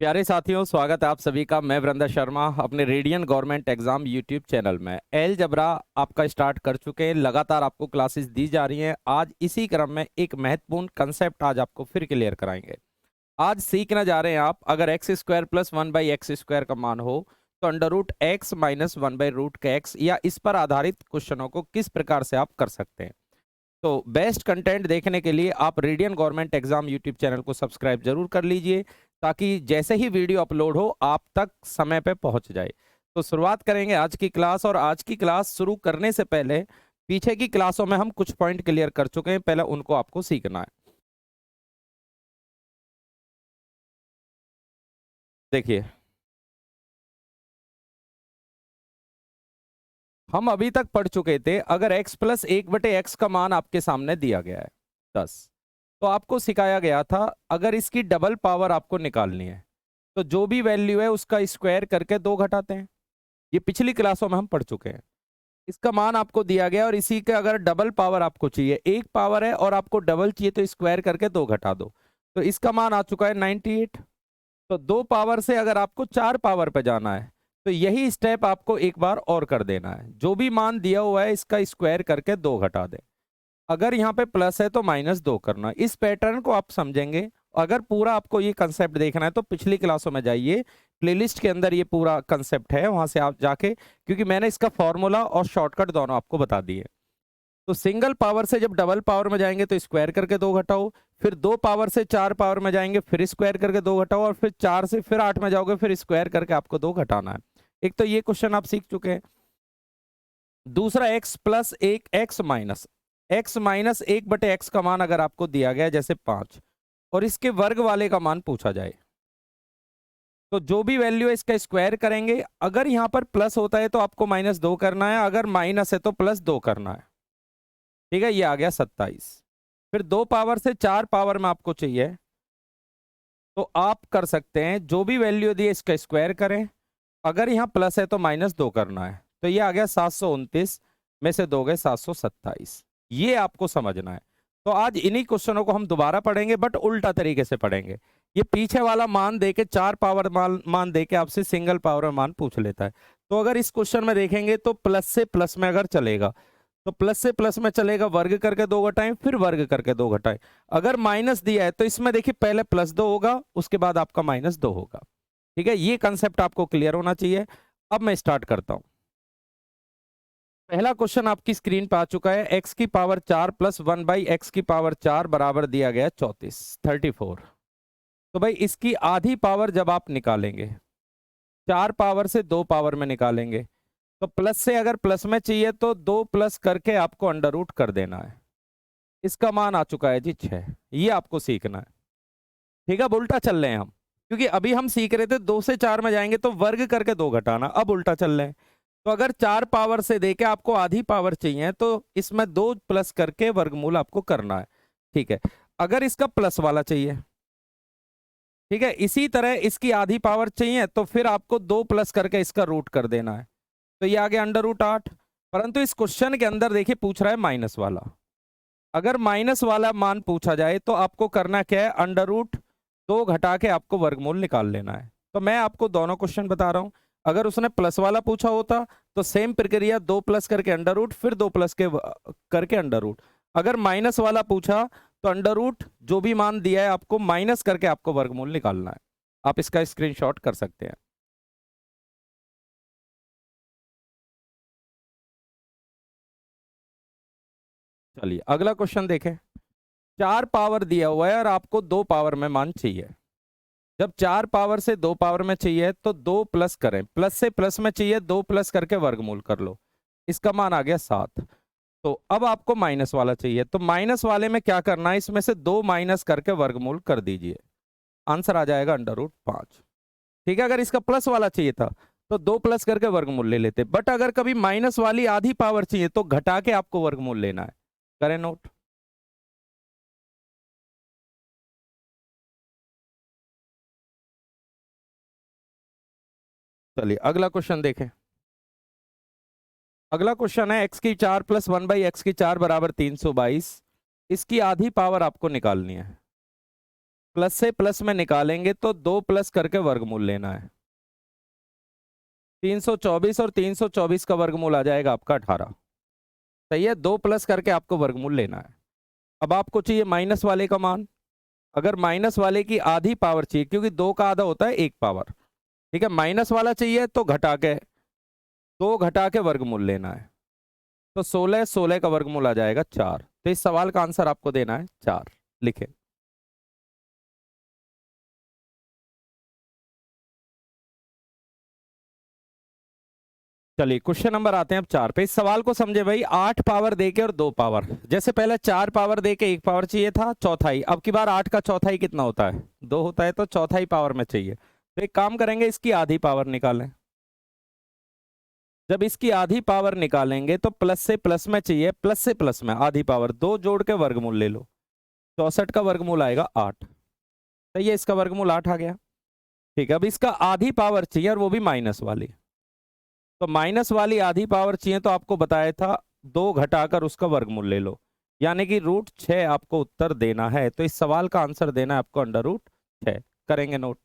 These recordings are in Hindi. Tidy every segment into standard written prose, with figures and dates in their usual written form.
प्यारे साथियों, स्वागत है आप सभी का। मैं वृंदा शर्मा अपने radian government exam YouTube channel में अलजबरा आपका स्टार्ट कर चुके हैं। लगातार आपको क्लासेस दी जा रही हैं। आज इसी क्रम में एक महत्वपूर्ण कंसेप्ट आज आपको फिर क्लियर कराएंगे। आज सीखना जा रहे हैं आप, अगर एक्स स्क्वायर प्लस 1/x² का मान हो तो under root x minus 1/√x या इस पर आधारित क्वेश्चनों को किस प्रकार से आप कर सकते हैं। तो बेस्ट कंटेंट देखने के लिए आप radian government exam YouTube channel को सब्सक्राइब जरूर कर लीजिए, ताकि जैसे ही वीडियो अपलोड हो आप तक समय पे पहुंच जाए। तो शुरुआत करेंगे आज की क्लास, और आज की क्लास शुरू करने से पहले पीछे की क्लासों में हम कुछ पॉइंट क्लियर कर चुके हैं, पहले उनको आपको सीखना है। देखिए, हम अभी तक पढ़ चुके थे, अगर x प्लस 1/x का मान आपके सामने दिया गया है 10, तो आपको सिखाया गया था अगर इसकी डबल पावर आपको निकालनी है तो जो भी वैल्यू है उसका स्क्वायर करके 2 घटाते हैं। ये पिछली क्लासों में हम पढ़ चुके हैं। इसका मान आपको दिया गया और इसी का अगर डबल पावर आपको चाहिए, एक पावर है और आपको डबल चाहिए तो स्क्वायर करके 2 घटा दो, तो इसका मान आ चुका है 98। तो 2 पावर से अगर आपको 4 पावर पे जाना है तो यही स्टेप आपको एक बार और कर देना है। जो भी मान दिया हुआ है इसका स्क्वायर करके 2 घटा दे। अगर यहाँ पे प्लस है तो -2 करना। इस पैटर्न को आप समझेंगे। अगर पूरा आपको ये कंसेप्ट देखना है तो पिछली क्लासों में जाइए, प्लेलिस्ट के अंदर ये पूरा कंसेप्ट है, वहां से आप जाके, क्योंकि मैंने इसका फॉर्मूला और शॉर्टकट दोनों आपको बता दिए। तो सिंगल पावर से जब डबल पावर में जाएंगे तो स्क्वायर करके 2 घटाओ, फिर 2 पावर से 4 पावर में जाएंगे फिर स्क्वायर करके 2 घटाओ, और फिर 4 से फिर 8 में जाओगे फिर स्क्वायर करके आपको 2 घटाना है। एक तो ये क्वेश्चन आप सीख चुके हैं। दूसरा, x प्लस 1 x-1/x का मान अगर आपको दिया गया जैसे 5 और इसके वर्ग वाले का मान पूछा जाए तो जो भी वैल्यू है इसका स्क्वायर करेंगे। अगर यहां पर प्लस होता है तो आपको -2 करना है, अगर माइनस है तो +2 करना है। ठीक है, ये आ गया 27। फिर 2 पावर से 4 पावर में आपको चाहिए तो आप कर सकते हैं, जो भी वैल्यू दी है इसका स्क्वायर करें। अगर यहाँ प्लस है तो -2 करना है, तो ये आ गया 729 में से 2 गए 727। ये आपको समझना है। तो आज इन्हीं क्वेश्चनों को हम दोबारा पढ़ेंगे, बट उल्टा तरीके से पढ़ेंगे। ये पीछे वाला मान देके 4 पावर मान देके आपसे सिंगल पावर मान पूछ लेता है। तो अगर इस क्वेश्चन में देखेंगे तो प्लस से प्लस में अगर चलेगा तो प्लस से प्लस में चलेगा, वर्ग करके 2 घटाएं फिर वर्ग करके 2 घटाएं। अगर माइनस दिया है तो इसमें देखिए पहले +2 होगा उसके बाद आपका -2 होगा। ठीक है, ये कंसेप्ट आपको क्लियर होना चाहिए। अब मैं स्टार्ट करता हूं। पहला क्वेश्चन आपकी स्क्रीन पे आ चुका है। x की पावर 4 प्लस 1/x की पावर 4 बराबर दिया गया 34। तो भाई इसकी आधी पावर जब आप निकालेंगे, 4 पावर से 2 पावर में निकालेंगे, तो प्लस से अगर प्लस में चाहिए तो 2 प्लस करके आपको अंडर रूट कर देना है। इसका मान आ चुका है जी 6। ये आपको सीखना है। ठीक है, अब उल्टा चल रहे हैं हम, क्योंकि अभी हम सीख रहे थे 2 से 4 में जाएंगे तो वर्ग करके 2 घटाना, अब उल्टा चल रहे हैं। तो अगर 4 पावर से देके आपको आधी पावर चाहिए तो इसमें 2 प्लस करके वर्गमूल आपको करना है। ठीक है, अगर इसका प्लस वाला चाहिए, ठीक है, इसी तरह इसकी आधी पावर चाहिए तो फिर आपको 2 प्लस करके इसका रूट कर देना है। तो ये आ गया √8। परंतु इस क्वेश्चन के अंदर देखिए पूछ रहा है माइनस वाला। अगर माइनस वाला मान पूछा जाए तो आपको करना क्या है, √2 घटा के आपको वर्गमूल निकाल लेना है। तो मैं आपको दोनों क्वेश्चन बता रहा हूं। अगर उसने प्लस वाला पूछा होता तो सेम प्रक्रिया, 2 प्लस करके अंडर रूट फिर 2 प्लस के करके अंडर रूट। अगर माइनस वाला पूछा तो अंडर रूट जो भी मान दिया है आपको माइनस करके आपको वर्गमूल निकालना है। आप इसका स्क्रीनशॉट कर सकते हैं। चलिए अगला क्वेश्चन देखें। 4 पावर दिया हुआ है और आपको 2 पावर में मान चाहिए। जब 4 पावर से 2 पावर में चाहिए तो 2 प्लस करें, प्लस से प्लस में चाहिए 2 प्लस करके वर्गमूल कर लो। इसका मान आ गया 7। तो अब आपको माइनस वाला चाहिए, तो माइनस वाले में क्या करना है, इसमें से 2 माइनस करके वर्गमूल कर दीजिए। आंसर आ जाएगा √5। ठीक है, अगर इसका प्लस वाला चाहिए था तो 2 प्लस करके वर्गमूल ले लेते, बट अगर कभी माइनस वाली आधी पावर चाहिए तो घटा के आपको वर्गमूल लेना है। करें नोट। चलिए अगला क्वेश्चन देखें। अगला क्वेश्चन है x की 4 प्लस 1/x की 4 बराबर 322। इसकी आधी पावर आपको निकालनी है। प्लस से प्लस में निकालेंगे तो 2 प्लस करके वर्गमूल लेना है। 324 और 324 का वर्गमूल आ जाएगा आपका 18। सही है, 2 प्लस करके आपको वर्गमूल लेना है। अब आपको चाहिए माइनस वाले का मान। अगर माइनस वाले की आधी पावर चाहिए, क्योंकि 2 का आधा होता है 1 पावर, ठीक है, माइनस वाला चाहिए तो घटा के 2 घटा के वर्गमूल लेना है। तो 16 का वर्गमूल आ जाएगा 4। तो इस सवाल का आंसर आपको देना है 4। लिखे। चलिए क्वेश्चन नंबर आते हैं अब 4 पे। इस सवाल को समझे भाई, 8 पावर देके और 2 पावर। जैसे पहले 4 पावर देके 1 पावर चाहिए था, चौथाई। अब की बार 8 का चौथाई कितना होता है? 2 होता है, तो चौथाई पावर में चाहिए। तो एक काम करेंगे, इसकी आधी पावर निकालें। जब इसकी आधी पावर निकालेंगे तो प्लस से प्लस में चाहिए, प्लस से प्लस में आधी पावर, 2 जोड़ के वर्गमूल ले लो। 64 का वर्गमूल आएगा 8। सही है, इसका वर्गमूल 8 आ गया। ठीक है, अब इसका आधी पावर चाहिए और वो भी माइनस वाली। तो माइनस वाली आधी पावर चाहिए, तो आपको बताया था 2 घटाकर उसका वर्गमूल ले लो, यानी कि √6 आपको उत्तर देना है। तो इस सवाल का आंसर देना है आपको √6। करेंगे नोट।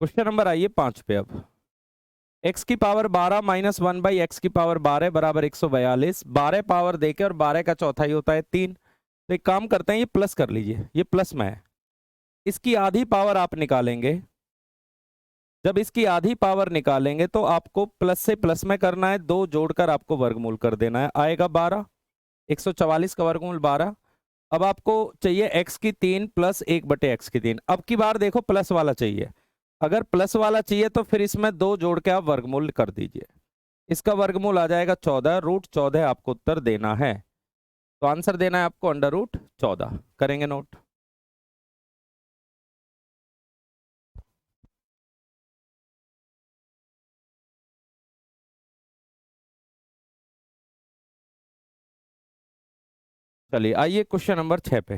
क्वेश्चन नंबर आइए 5 पे। अब x की पावर 12 माइनस 1/x की पावर 12 बराबर 142। 12 पावर देके और 12 का चौथाई होता है 3। तो एक काम करते हैं, ये प्लस कर लीजिए, ये प्लस में है। इसकी आधी पावर आप निकालेंगे। जब इसकी आधी पावर निकालेंगे तो आपको प्लस से प्लस में करना है, 2 जोड़कर आपको वर्गमूल कर देना है, आएगा 12। 144 का वर्गमूल 12। अब आपको चाहिए x की 3 प्लस 1/x की 3। अब की बार देखो प्लस वाला चाहिए। अगर प्लस वाला चाहिए तो फिर इसमें 2 जोड़ के आप वर्गमूल कर दीजिए। इसका वर्गमूल आ जाएगा 14। √14 आपको उत्तर देना है। तो आंसर देना है आपको √14। करेंगे नोट। चलिए आइए क्वेश्चन नंबर 6 पे।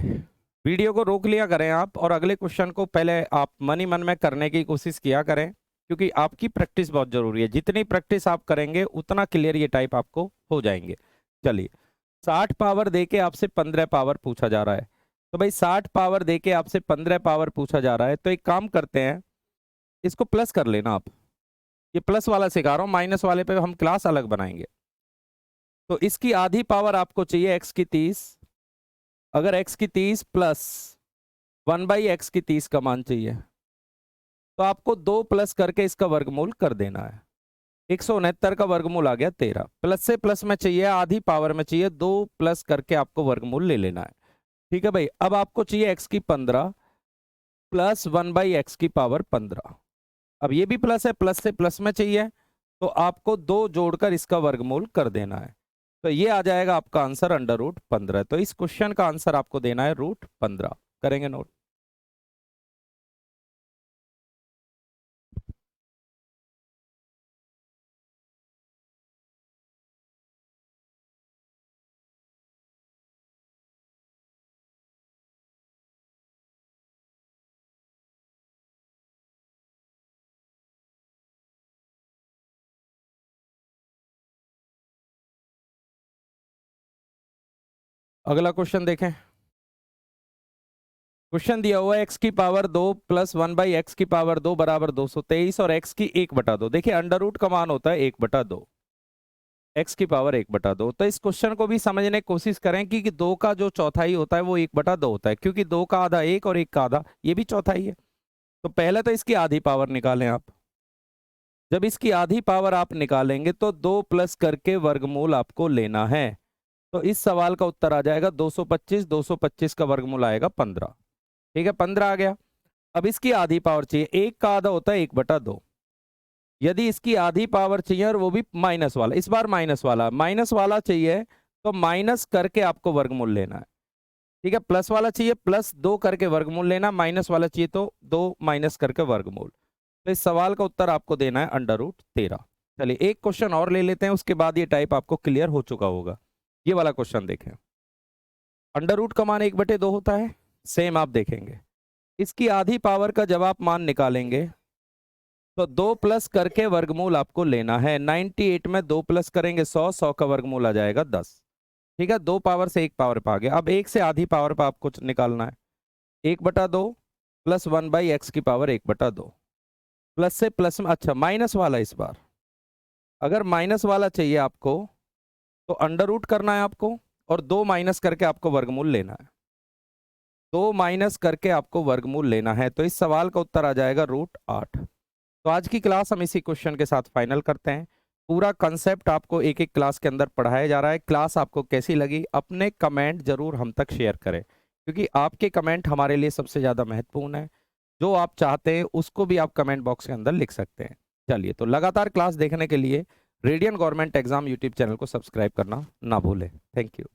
वीडियो को रोक लिया करें आप, और अगले क्वेश्चन को पहले आप मन ही मन में करने की कोशिश किया करें, क्योंकि आपकी प्रैक्टिस बहुत जरूरी है। जितनी प्रैक्टिस आप करेंगे उतना क्लियर ये टाइप आपको हो जाएंगे। चलिए, 60 पावर देके आपसे 15 पावर पूछा जा रहा है। तो भाई 60 पावर देके आपसे 15 पावर पूछा जा रहा है, तो एक काम करते हैं, इसको प्लस कर लेना आप। ये प्लस वाला सिखा रहा हूं, माइनस वाले पे हम क्लास अलग बनाएंगे। तो इसकी आधी पावर आपको चाहिए x की 30। अगर x की 30 प्लस 1/x की 30 का मान चाहिए, तो आपको 2 प्लस करके इसका वर्गमूल कर देना है। 169 का वर्गमूल आ गया 13। प्लस से प्लस में चाहिए, आधी पावर में चाहिए, 2 प्लस करके आपको वर्गमूल ले लेना है। ठीक है भाई, अब आपको चाहिए x की 15 प्लस 1/x की पावर 15। अब ये भी प्लस है, प्लस से प्लस में चाहिए, तो आपको 2 जोड़कर इसका वर्गमूल कर देना है। तो ये आ जाएगा आपका आंसर √15। तो इस क्वेश्चन का आंसर आपको देना है √15। करेंगे नोट। अगला क्वेश्चन देखें। क्वेश्चन दिया हुआ है x की पावर 2 प्लस 1/x की पावर 2 बराबर 223 और x की 1/2। देखिए अंडर रूट का मान होता है 1/2, x की पावर 1/2। तो इस क्वेश्चन को भी समझने की कोशिश करें कि 2 का जो चौथाई होता है वो 1/2 होता है, क्योंकि 2 का आधा 1 और 1 का आधा ये भी चौथाई है। तो पहले तो इसकी आधी पावर निकालें आप। जब इसकी आधी पावर आप निकालेंगे तो 2 प्लस करके वर्गमूल आपको लेना है। तो इस सवाल का उत्तर आ जाएगा 225। 225 का वर्गमूल आएगा 15। ठीक है, 15 आ गया। अब इसकी आधी पावर चाहिए, 1 का आधा होता है 1/2। यदि इसकी आधी पावर चाहिए और वो भी माइनस वाला, इस बार माइनस वाला चाहिए, तो माइनस करके आपको वर्गमूल लेना है। ठीक है, प्लस वाला चाहिए, प्लस 2 करके वर्गमूल लेना, माइनस वाला चाहिए तो 2 माइनस करके वर्गमूल। तो इस सवाल का उत्तर आपको देना है √13। चलिए एक क्वेश्चन और ले लेते हैं, उसके बाद ये टाइप आपको क्लियर हो चुका होगा। ये वाला क्वेश्चन देखें। अंडर रूट का मान 1/2 होता है, सेम आप देखेंगे। इसकी आधी पावर का जब आप मान निकालेंगे तो 2 प्लस करके वर्गमूल आपको लेना है। 98 में 2 प्लस करेंगे 100, 100 का वर्गमूल आ जाएगा 10। ठीक है, 2 पावर से 1 पावर पे आ गया। अब 1 से आधी पावर पे आपको निकालना है, 1/2 प्लस 1/x की पावर 1/2। प्लस से प्लस में, अच्छा माइनस वाला इस बार, अगर माइनस वाला चाहिए आपको तो अंडर रूट करना है आपको, और 2 माइनस करके आपको वर्गमूल लेना है। 2 माइनस करके आपको वर्गमूल लेना है, तो इस सवाल का उत्तर आ जाएगा √8। तो आज की क्लास हम इसी क्वेश्चन के साथ फाइनल करते हैं। पूरा कंसेप्ट आपको एक एक क्लास के अंदर पढ़ाया जा रहा है। क्लास आपको कैसी लगी अपने कमेंट जरूर हम तक शेयर करें, क्योंकि आपके कमेंट हमारे लिए सबसे ज़्यादा महत्वपूर्ण है। जो आप चाहते हैं उसको भी आप कमेंट बॉक्स के अंदर लिख सकते हैं। चलिए, तो लगातार क्लास देखने के लिए radian government exam YouTube channel को सब्सक्राइब करना ना भूलें। Thank you.